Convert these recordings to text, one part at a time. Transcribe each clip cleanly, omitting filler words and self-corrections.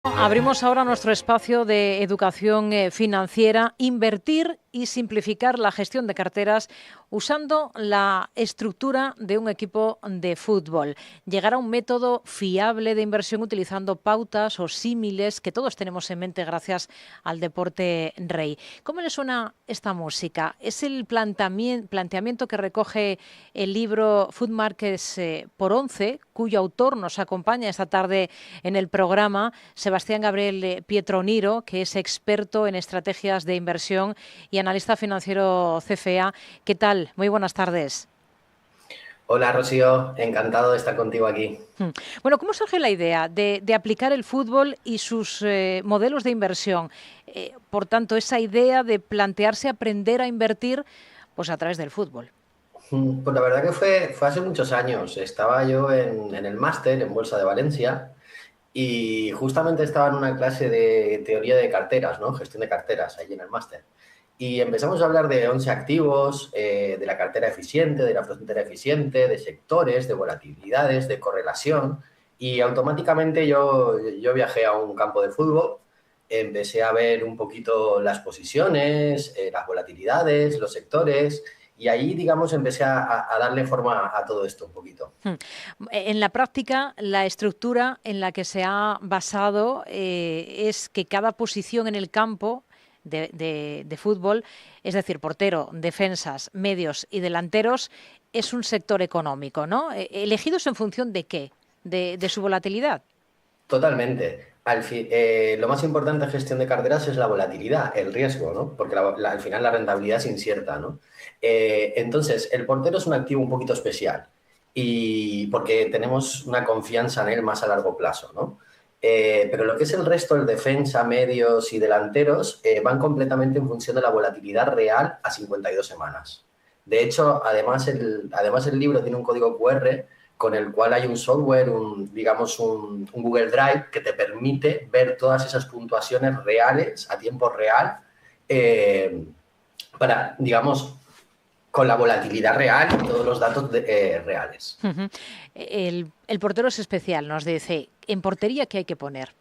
Abrimos ahora nuestro espacio de educación financiera, invertir y simplificar la gestión de carteras usando la estructura de un equipo de fútbol. Llegar a un método fiable de inversión utilizando pautas o símiles que todos tenemos en mente gracias al deporte rey. ¿Cómo le suena esta música? Es el planteamiento que recoge el libro Food Markets por 11, cuyo autor nos acompaña esta tarde en el programa, Sebastián Gabriel Pietroniro, que es experto en estrategias de inversión y analista financiero CFA. ¿Qué tal? Muy buenas tardes. Hola Rocío, encantado de estar contigo aquí. Bueno, ¿cómo surge la idea de aplicar el fútbol y sus modelos de inversión? Por tanto, esa idea de plantearse aprender a invertir pues a través del fútbol. Pues la verdad que fue hace muchos años. Estaba yo en el máster en Bolsa de Valencia y justamente estaba en una clase de teoría de carteras, ¿no? Gestión de carteras, allí en el máster. Y empezamos a hablar de 11 activos, de la cartera eficiente, de la frontera eficiente, de sectores, de volatilidades, de correlación. Y automáticamente yo viajé a un campo de fútbol, empecé a ver un poquito las posiciones, las volatilidades, los sectores, y ahí, digamos, empecé a darle forma a todo esto un poquito. En la práctica, la estructura en la que se ha basado es que cada posición en el campo de fútbol, es decir, portero, defensas, medios y delanteros, es un sector económico, ¿no? ¿Elegidos en función de qué? De su volatilidad. Totalmente. Lo más importante en gestión de carteras es la volatilidad, el riesgo, ¿no? Porque al final la rentabilidad es incierta, ¿no? Entonces, el portero es un activo un poquito especial y porque tenemos una confianza en él más a largo plazo, ¿no? Pero lo que es el resto, el defensa, medios y delanteros, van completamente en función de la volatilidad real a 52 semanas. De hecho, además el libro tiene un código QR con el cual hay un software, digamos un Google Drive, que te permite ver todas esas puntuaciones reales, a tiempo real, eh, para, digamos, con la volatilidad real y todos los datos reales. Ujú. El portero es especial, nos dice. ¿En portería qué hay que poner?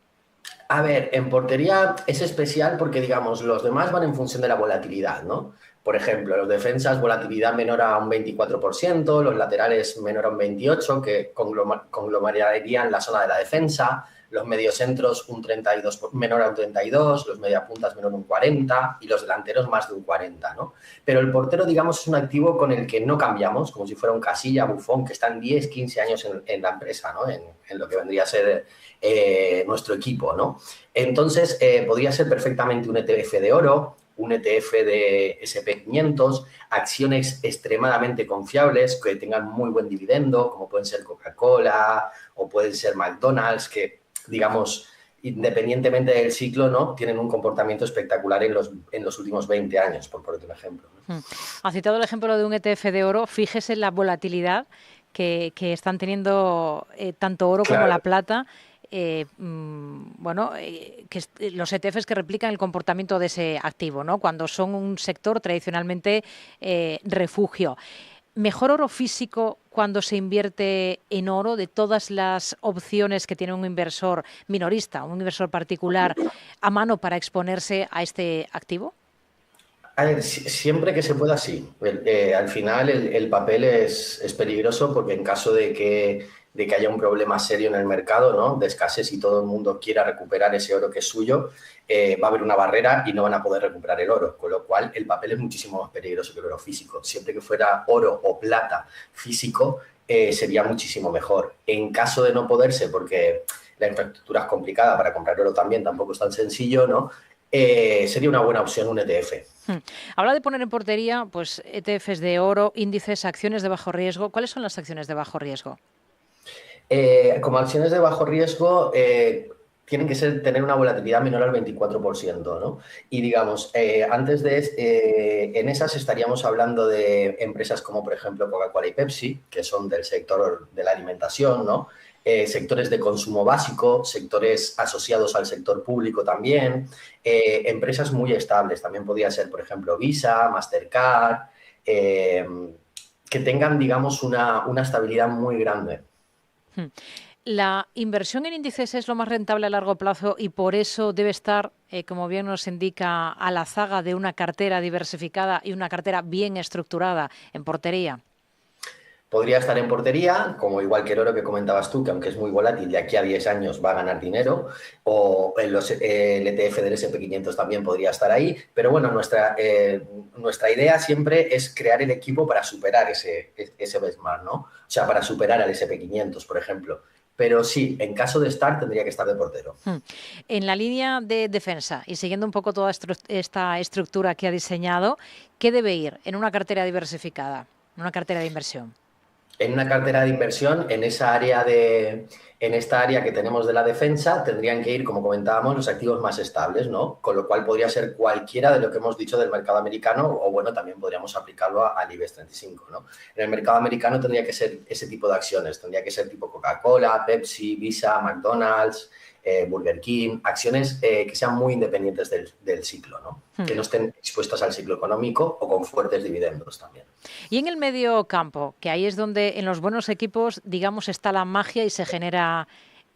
A ver, en portería es especial porque, digamos, los demás van en función de la volatilidad, ¿no? Por ejemplo, los defensas, volatilidad menor a un 24%, los laterales menor a un 28%, que conglomerarían la zona de la defensa, los mediocentros un 32, menor a un 32%, los mediapuntas menor a un 40% y los delanteros más de un 40%, ¿no? Pero el portero, digamos, es un activo con el que no cambiamos, como si fuera un Casilla, Buffon, que están 10, 15 años en la empresa, ¿no? En lo que vendría a ser nuestro equipo, ¿no? Entonces, podría ser perfectamente un ETF de oro, un ETF de SP 500, acciones extremadamente confiables que tengan muy buen dividendo, como pueden ser Coca-Cola o pueden ser McDonald's, que, digamos, independientemente del ciclo, ¿no? Tienen un comportamiento espectacular en los últimos 20 años, por ponerte un ejemplo, ¿no? Ha citado el ejemplo de un ETF de oro. Fíjese la volatilidad que están teniendo tanto oro como la Claro. plata. Bueno, los ETFs que replican el comportamiento de ese activo, ¿no? Cuando son un sector tradicionalmente refugio. ¿Mejor oro físico cuando se invierte en oro de todas las opciones que tiene un inversor minorista, un inversor particular a mano para exponerse a este activo? A ver, siempre que se pueda, sí. Al final el papel es peligroso porque en caso de que haya un problema serio en el mercado, ¿no? De escasez y todo el mundo quiera recuperar ese oro que es suyo, va a haber una barrera y no van a poder recuperar el oro. Con lo cual, el papel es muchísimo más peligroso que el oro físico. Siempre que fuera oro o plata físico, sería muchísimo mejor. En caso de no poderse, porque la infraestructura es complicada para comprar oro también, tampoco es tan sencillo, ¿no? Sería una buena opción un ETF. Habla de poner en portería, pues ETFs de oro, índices, acciones de bajo riesgo. ¿Cuáles son las acciones de bajo riesgo? Como acciones de bajo riesgo, tienen que tener una volatilidad menor al 24%, ¿no? Y digamos, en esas estaríamos hablando de empresas como, por ejemplo, Coca-Cola y Pepsi, que son del sector de la alimentación, ¿no? Sectores de consumo básico, sectores asociados al sector público también, empresas muy estables, también podría ser, por ejemplo, Visa, Mastercard, que tengan, digamos, una estabilidad muy grande. La inversión en índices es lo más rentable a largo plazo y por eso debe estar, como bien nos indica, a la zaga de una cartera diversificada y una cartera bien estructurada en portería. Podría estar en portería, como igual que el oro que comentabas tú, que aunque es muy volátil, de aquí a 10 años va a ganar dinero, o el ETF del SP500 también podría estar ahí, pero bueno, nuestra idea siempre es crear el equipo para superar ese benchmark, ¿no? O sea, para superar al SP500, por ejemplo. Pero sí, en caso de estar, tendría que estar de portero. En la línea de defensa y siguiendo un poco toda esta estructura que ha diseñado, ¿qué debe ir en una cartera diversificada, en una cartera de inversión? En una cartera de inversión, en esta área que tenemos de la defensa, tendrían que ir, como comentábamos, los activos más estables, ¿no? Con lo cual podría ser cualquiera de lo que hemos dicho del mercado americano o, bueno, también podríamos aplicarlo al IBEX 35, ¿no? En el mercado americano tendría que ser ese tipo de acciones, tendría que ser tipo Coca-Cola, Pepsi, Visa, McDonald's, Burger King, acciones que sean muy independientes del ciclo, ¿no? Que no estén expuestas al ciclo económico o con fuertes dividendos también. Y en el medio campo, que ahí es donde en los buenos equipos, digamos, está la magia y se genera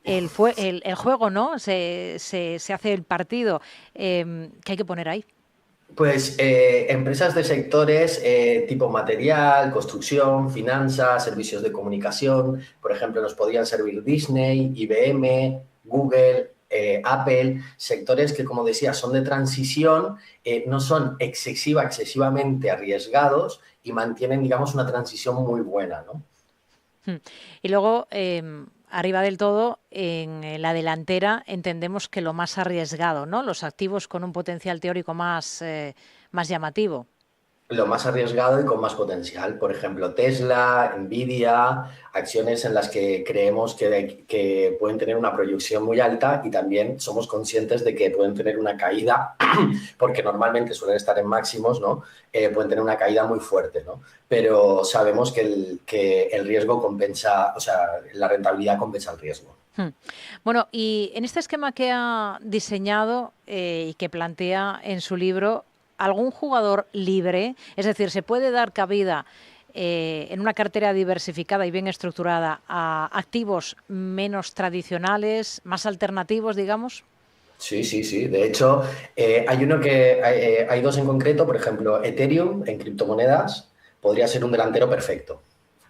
el juego, ¿no? Se hace el partido. ¿Qué hay que poner ahí? Pues empresas de sectores tipo material, construcción, finanzas, servicios de comunicación. Por ejemplo, nos podrían servir Disney, IBM, Google, Apple, sectores que, como decía, son de transición, no son excesivamente arriesgados y mantienen, digamos, una transición muy buena, ¿no? Y luego, arriba del todo, en la delantera, entendemos que lo más arriesgado, ¿no? Los activos con un potencial teórico más llamativo. Lo más arriesgado y con más potencial. Por ejemplo, Tesla, Nvidia, acciones en las que creemos que pueden tener una proyección muy alta y también somos conscientes de que pueden tener una caída, porque normalmente suelen estar en máximos, ¿no? Pueden tener una caída muy fuerte, ¿no? Pero sabemos que el riesgo compensa, o sea, la rentabilidad compensa el riesgo. Bueno, y en este esquema que ha diseñado y que plantea en su libro, ¿algún jugador libre? Es decir, ¿se puede dar cabida en una cartera diversificada y bien estructurada a activos menos tradicionales, más alternativos, digamos? Sí, sí, sí. De hecho, hay dos en concreto, por ejemplo, Ethereum en criptomonedas podría ser un delantero perfecto.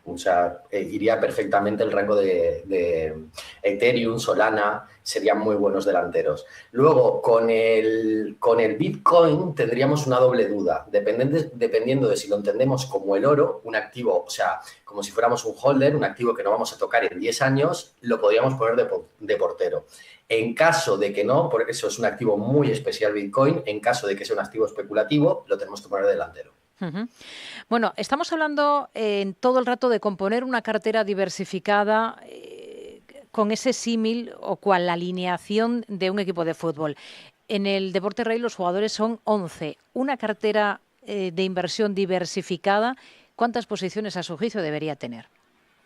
O sea, iría perfectamente el rango de Ethereum, Solana, serían muy buenos delanteros. Luego, con el Bitcoin tendríamos una doble duda, dependiendo de si lo entendemos como el oro, un activo, o sea, como si fuéramos un holder, un activo que no vamos a tocar en 10 años, lo podríamos poner de portero. En caso de que no, porque eso es un activo muy especial Bitcoin, en caso de que sea un activo especulativo, lo tenemos que poner de delantero. Bueno, estamos hablando todo el rato de componer una cartera diversificada con ese símil o cual la alineación de un equipo de fútbol. En el Deporte Rey los jugadores son 11. Una cartera de inversión diversificada, ¿cuántas posiciones a su juicio debería tener?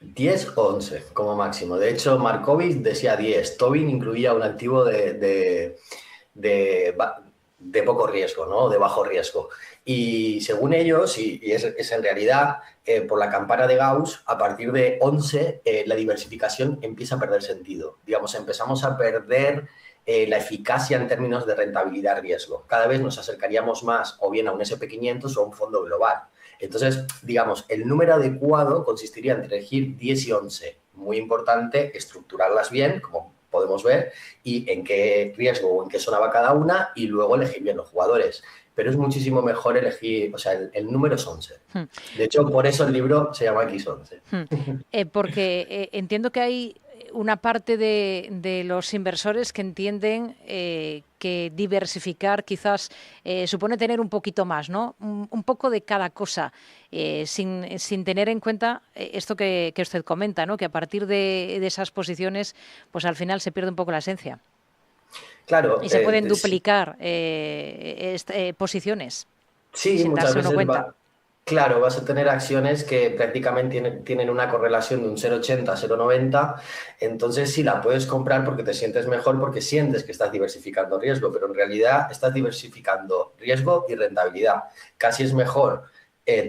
10 o 11 como máximo. De hecho, Markovic decía 10. Tobin incluía un activo de, de poco riesgo, ¿no? De bajo riesgo. Y según ellos, y es en realidad, por la campana de Gauss, a partir de 11 la diversificación empieza a perder sentido. Digamos, empezamos a perder la eficacia en términos de rentabilidad-riesgo. Cada vez nos acercaríamos más o bien a un SP500 o a un fondo global. Entonces, digamos, el número adecuado consistiría en elegir 10 y 11. Muy importante estructurarlas bien, como podemos ver, y en qué riesgo o en qué zona va cada una, y luego elegir bien los jugadores. Pero es muchísimo mejor elegir, o sea, el número es 11. De hecho, por eso el libro se llama X11. Porque entiendo que hay una parte de los inversores que entienden que diversificar quizás supone tener un poquito más, ¿no? Un poco de cada cosa, sin tener en cuenta esto que usted comenta, ¿no? Que a partir de esas posiciones, pues al final se pierde un poco la esencia. Claro, Y se pueden duplicar posiciones sí, sin muchas darse uno veces cuenta. claro, vas a tener acciones que prácticamente tienen una correlación de un 0,80 a 0,90, entonces sí la puedes comprar porque te sientes mejor, porque sientes que estás diversificando riesgo, pero en realidad estás diversificando riesgo y rentabilidad. Casi es mejor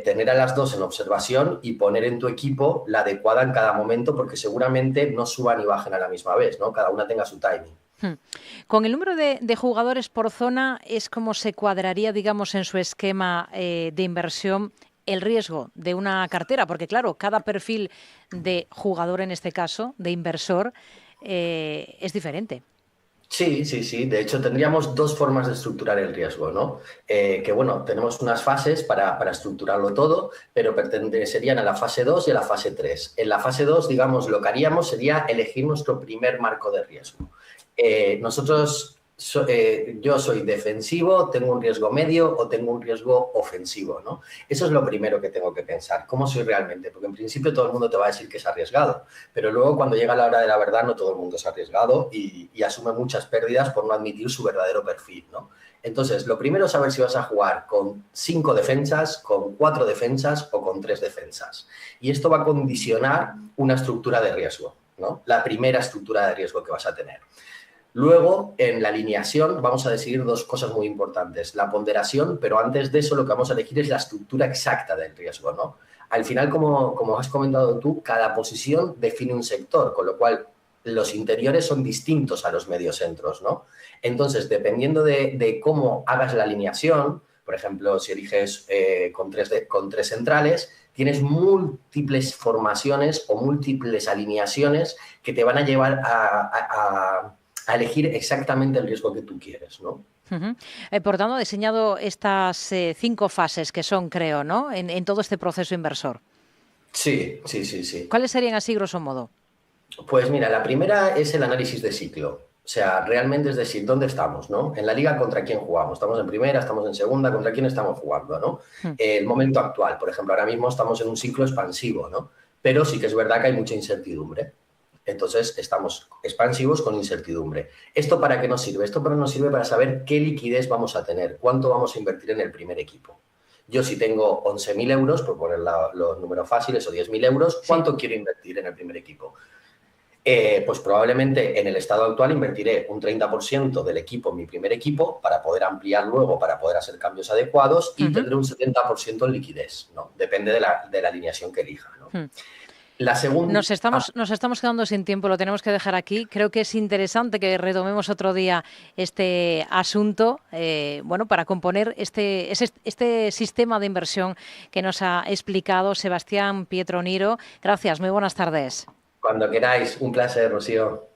tener a las dos en observación y poner en tu equipo la adecuada en cada momento, porque seguramente no suban y bajen a la misma vez, ¿no? Cada una tenga su timing. Con el número de jugadores por zona es como se cuadraría, digamos, en su esquema de inversión el riesgo de una cartera, porque claro, cada perfil de jugador en este caso, de inversor, es diferente. Sí, sí, sí. De hecho, tendríamos dos formas de estructurar el riesgo, ¿no? Que bueno, tenemos unas fases para estructurarlo todo, pero pertenecerían a la fase 2 y a la fase 3. En la fase 2, digamos, lo que haríamos sería elegir nuestro primer marco de riesgo. Yo soy defensivo, tengo un riesgo medio o tengo un riesgo ofensivo, ¿no? Eso es lo primero que tengo que pensar. ¿Cómo soy realmente? Porque en principio todo el mundo te va a decir que es arriesgado, pero luego cuando llega la hora de la verdad no todo el mundo es arriesgado y asume muchas pérdidas por no admitir su verdadero perfil, ¿no? Entonces, lo primero es saber si vas a jugar con 5 defensas, con 4 defensas o con 3 defensas. Y esto va a condicionar una estructura de riesgo, ¿no? La primera estructura de riesgo que vas a tener. Luego, en la alineación, vamos a decidir dos cosas muy importantes. La ponderación, pero antes de eso lo que vamos a elegir es la estructura exacta del riesgo, ¿no? Al final, como has comentado tú, cada posición define un sector, con lo cual los interiores son distintos a los mediocentros, ¿no? Entonces, dependiendo de cómo hagas la alineación, por ejemplo, si eliges con tres centrales, tienes múltiples formaciones o múltiples alineaciones que te van a llevar a elegir exactamente el riesgo que tú quieres, ¿no? Por tanto, ha diseñado estas 5 fases que son, creo, ¿no? En todo este proceso inversor. Sí, sí, sí, sí. ¿Cuáles serían así, grosso modo? Pues mira, la primera es el análisis de ciclo. O sea, realmente es decir, ¿dónde estamos, no? En la liga, ¿contra quién jugamos? ¿Estamos en primera? ¿Estamos en segunda? ¿Contra quién estamos jugando, no? El momento actual, por ejemplo, ahora mismo estamos en un ciclo expansivo, ¿no? Pero sí que es verdad que hay mucha incertidumbre. Entonces, estamos expansivos con incertidumbre. ¿Esto para qué nos sirve? Esto nos sirve para saber qué liquidez vamos a tener, cuánto vamos a invertir en el primer equipo. Yo si tengo 11.000 euros, por poner los números fáciles, o 10.000 euros, ¿cuánto quiero invertir en el primer equipo? Pues probablemente en el estado actual invertiré un 30% del equipo en mi primer equipo para poder ampliar luego, para poder hacer cambios adecuados y tendré un 70% en liquidez, ¿no? Depende de la alineación que elija, ¿no? La segunda... Nos estamos quedando sin tiempo, lo tenemos que dejar aquí. Creo que es interesante que retomemos otro día este asunto, bueno, para componer este sistema de inversión que nos ha explicado Sebastián Pietroniro. Gracias, muy buenas tardes. Cuando queráis, un placer, Rocío.